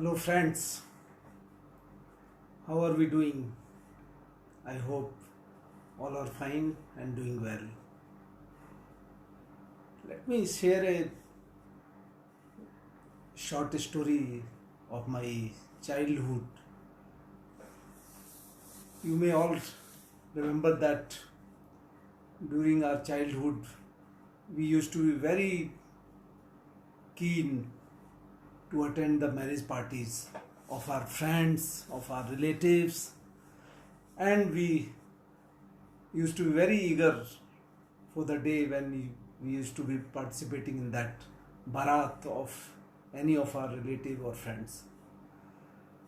Hello, friends. How are we doing? I hope all are fine and doing well. Let me share a short story of my childhood. You may all remember that during our childhood, we used to be very keen to attend the marriage parties of our friends, of our relatives, and we used to be very eager for the day when we used to be participating in that barat of any of our relative or friends.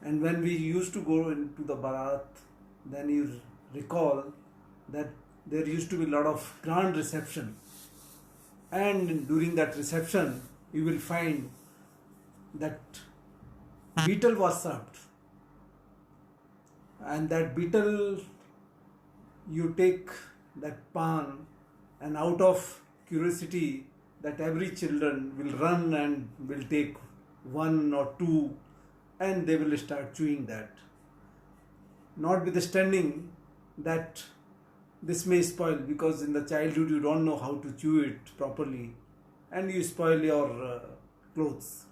And when we used to go into the barat, then you recall that there used to be a lot of grand reception. And during that reception, you will find that beetle was served. And that beetle, you take that pan, and out of curiosity, that every children will run and will take one or two, and they will start chewing that. Notwithstanding that this may spoil, because in the childhood you don't know how to chew it properly, and you spoil your clothes.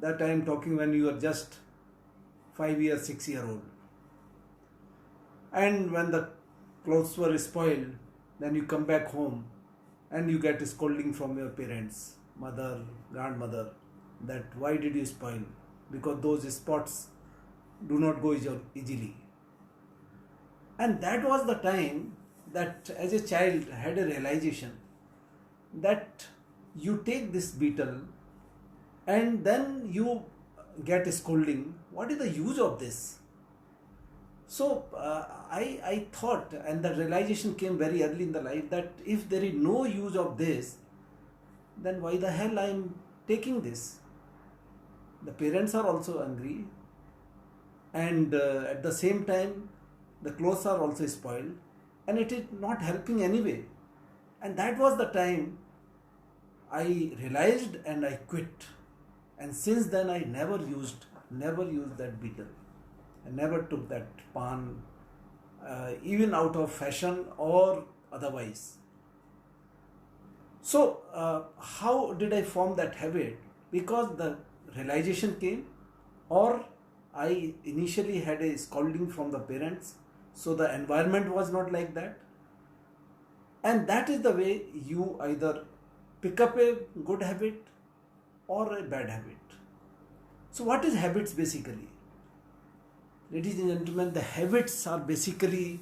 That I am talking when you are just 5 year, 6 year old. And when the clothes were spoiled, then you come back home and you get a scolding from your parents, mother, grandmother, that why did you spoil? Because those spots do not go easily. And that was the time that as a child I had a realization that you take this beetle and then you get a scolding. What is the use of this? So I thought, and the realization came very early in the life, that if there is no use of this, then why the hell I am taking this? The parents are also angry, and at the same time the clothes are also spoiled, and it is not helping anyway. And that was the time I realized and I quit. And since then I never used that beetle. I never took that pan, even out of fashion or otherwise. So how did I form that habit? Because the realization came, or I initially had a scolding from the parents, so the environment was not like that. And that is the way you either pick up a good habit or a bad habit. So what is habits basically? Ladies and gentlemen, the habits are basically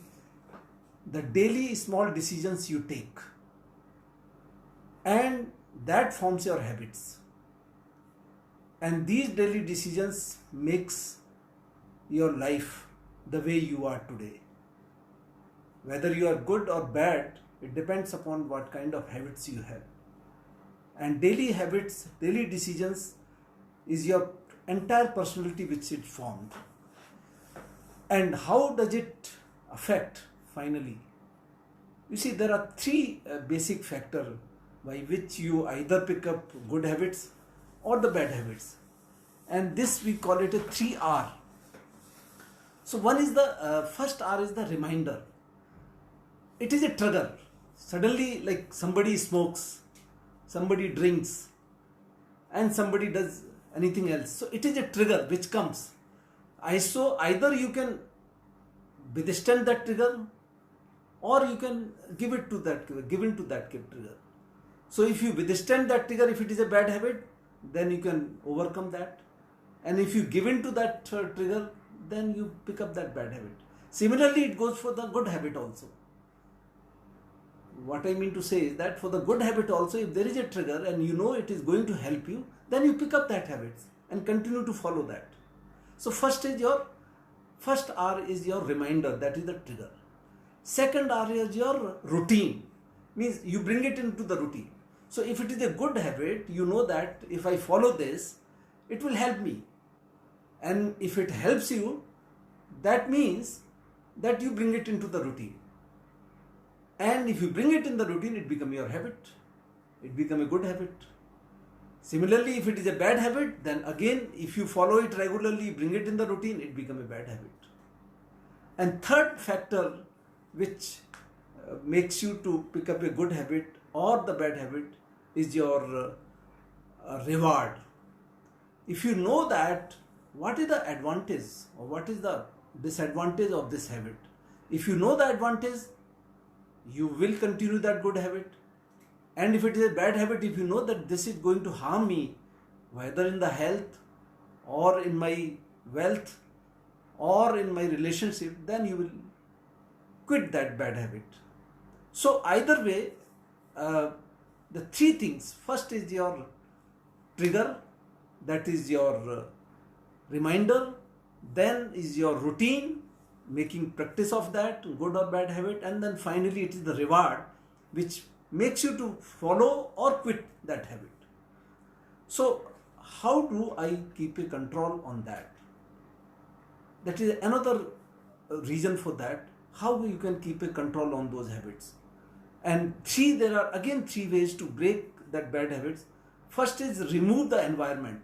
the daily small decisions you take, and that forms your habits. And these daily decisions makes your life the way you are today. Whether you are good or bad, it depends upon what kind of habits you have. And daily habits, daily decisions is your entire personality which it formed. And how does it affect finally? You see, there are three basic factors by which you either pick up good habits or the bad habits. And this we call it a 3R. So one is the first R is the reminder. It is a trigger. Suddenly, like somebody smokes, somebody drinks, and somebody does anything else. So it is a trigger which comes. So either you can withstand that trigger, or you can give in to that trigger. So if you withstand that trigger, if it is a bad habit, then you can overcome that. And if you give in to that trigger, then you pick up that bad habit. Similarly, it goes for the good habit also. What I mean to say is that for the good habit also, if there is a trigger and you know it is going to help you, then you pick up that habit and continue to follow that. So first R is your reminder, that is the trigger. Second R is your routine, means you bring it into the routine. So if it is a good habit, you know that if I follow this, it will help me. And if it helps you, that means that you bring it into the routine. And if you bring it in the routine, it becomes your habit. It becomes a good habit. Similarly, if it is a bad habit, then again, if you follow it regularly, bring it in the routine, it becomes a bad habit. And third factor which makes you to pick up a good habit or the bad habit is your reward. If you know that what is the advantage or what is the disadvantage of this habit, if you know the advantage, you will continue that good habit. And if it is a bad habit, if you know that this is going to harm me, whether in the health or in my wealth or in my relationship, then you will quit that bad habit. So either way, the three things: first is your trigger, that is your reminder, then is your routine, making practice of that good or bad habit, and then finally it is the reward which makes you to follow or quit that habit. So how do I keep a control on that? That is another reason for that, how you can keep a control on those habits. And there are again three ways to break that bad habits. First is remove the environment.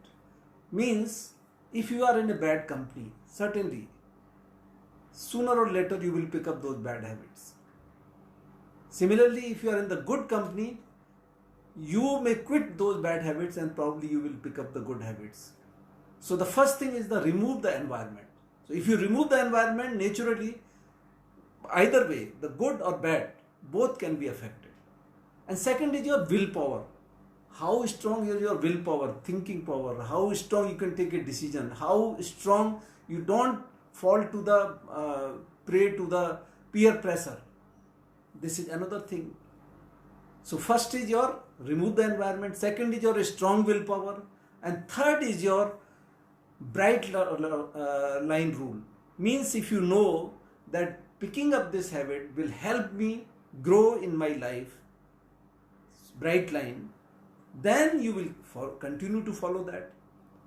Means if you are in a bad company, certainly sooner or later you will pick up those bad habits. Similarly, if you are in the good company, you may quit those bad habits and probably you will pick up the good habits. So the first thing is remove the environment. So if you remove the environment, naturally, either way, the good or bad, both can be affected. And second is your willpower. How strong is your willpower, thinking power, how strong you can take a decision, how strong you don't fall to the prey to the peer pressure. This is another thing. So first is your remove the environment, second is your strong willpower, and third is your bright line rule. Means if you know that picking up this habit will help me grow in my life, bright line, then you will continue to follow that.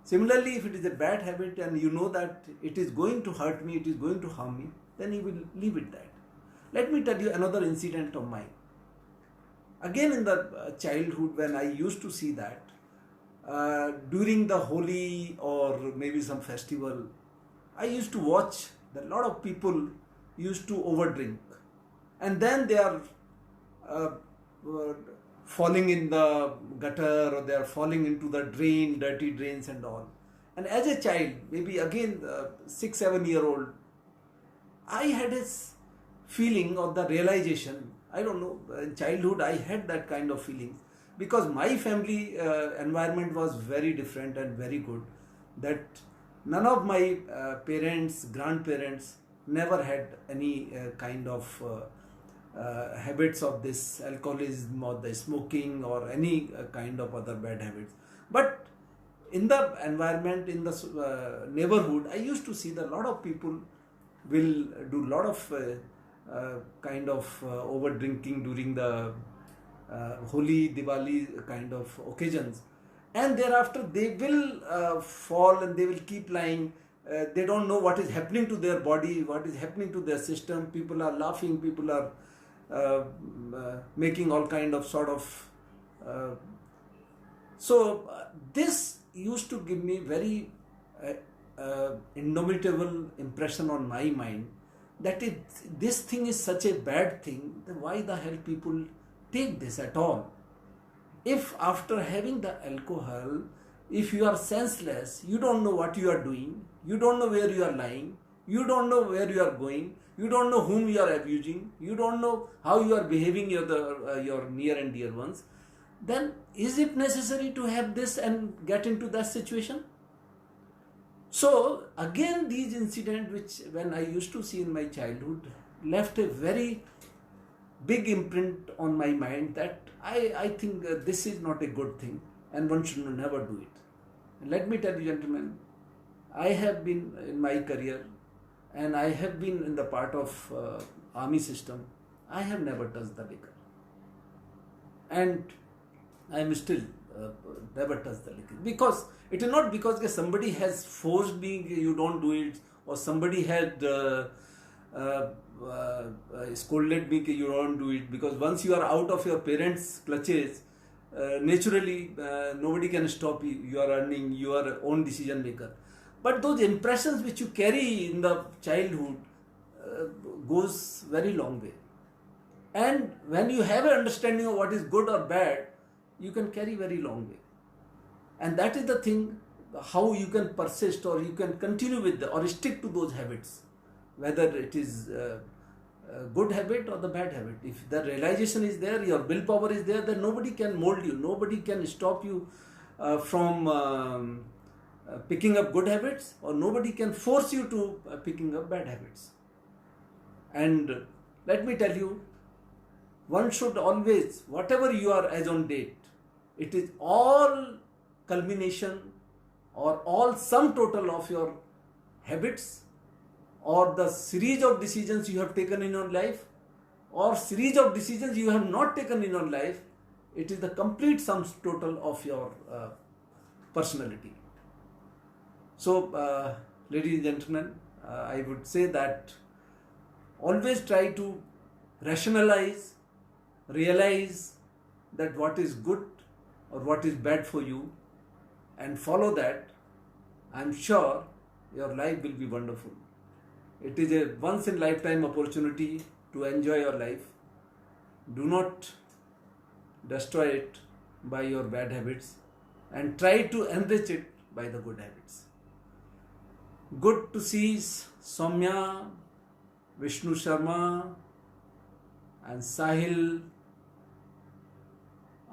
Similarly, if it is a bad habit and you know that it is going to hurt me, it is going to harm me, then you will leave it that. Let me tell you another incident of mine. Again in the childhood, when I used to see that during the Holi or maybe some festival, I used to watch that a lot of people used to overdrink, and then they are falling in the gutter or they are falling into the drain, dirty drains and all. And as a child, maybe again 6-7 year old, I had this feeling of the realization. I don't know, in childhood I had that kind of feeling because my family environment was very different and very good, that none of my parents, grandparents never had any kind of habits of this alcoholism or the smoking or any kind of other bad habits. But in the environment, in the neighborhood, I used to see that a lot of people will do a lot of kind of over drinking during the Holi, Diwali kind of occasions, and thereafter they will fall and they will keep lying. They don't know what is happening to their body, what is happening to their system. People are laughing, people are making all kind of sort of this used to give me very indomitable impression on my mind that this thing is such a bad thing, then why the hell people take this at all? If after having the alcohol, if you are senseless, you don't know what you are doing, you don't know where you are lying, you don't know where you are going, you don't know whom you are abusing, you don't know how you are behaving your near and dear ones, then is it necessary to have this and get into that situation? So again, these incidents which when I used to see in my childhood left a very big imprint on my mind that I think this is not a good thing and one should never do it. And let me tell you, gentlemen, I have been in my career and I have been in the part of army system. I have never touched the liquor, and I am still never touched the liquor, because it is not because somebody has forced me, you don't do it, or somebody had scolded me, you don't do it, because once you are out of your parents' clutches, naturally nobody can stop you. You are earning, you are your own decision maker. But those impressions which you carry in the childhood goes very long way. And when you have an understanding of what is good or bad, you can carry very long way. And that is the thing, how you can persist or you can continue with or stick to those habits, whether it is a good habit or the bad habit. If the realization is there, your willpower is there, then nobody can mold you, nobody can stop you from picking up good habits, or nobody can force you to picking up bad habits. And let me tell you, one should always, whatever you are as on date, it is all culmination or all sum total of your habits, or the series of decisions you have taken in your life, or series of decisions you have not taken in your life. It is the complete sum total of your personality. So, ladies and gentlemen, I would say that always try to rationalize, realize that what is good or what is bad for you, and follow that. I am sure your life will be wonderful. It is a once in lifetime opportunity to enjoy your life. Do not destroy it by your bad habits, and try to enrich it by the good habits. Good to see Soumya, Vishnu Sharma and Sahil,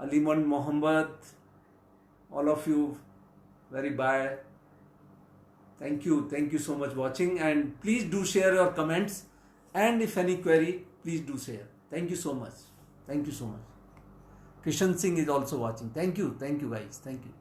Aliman Mohammed, all of you, very bye. Thank you so much watching, and please do share your comments, and if any query, please do share. Thank you so much. Thank you so much. Kishan Singh is also watching. Thank you guys. Thank you.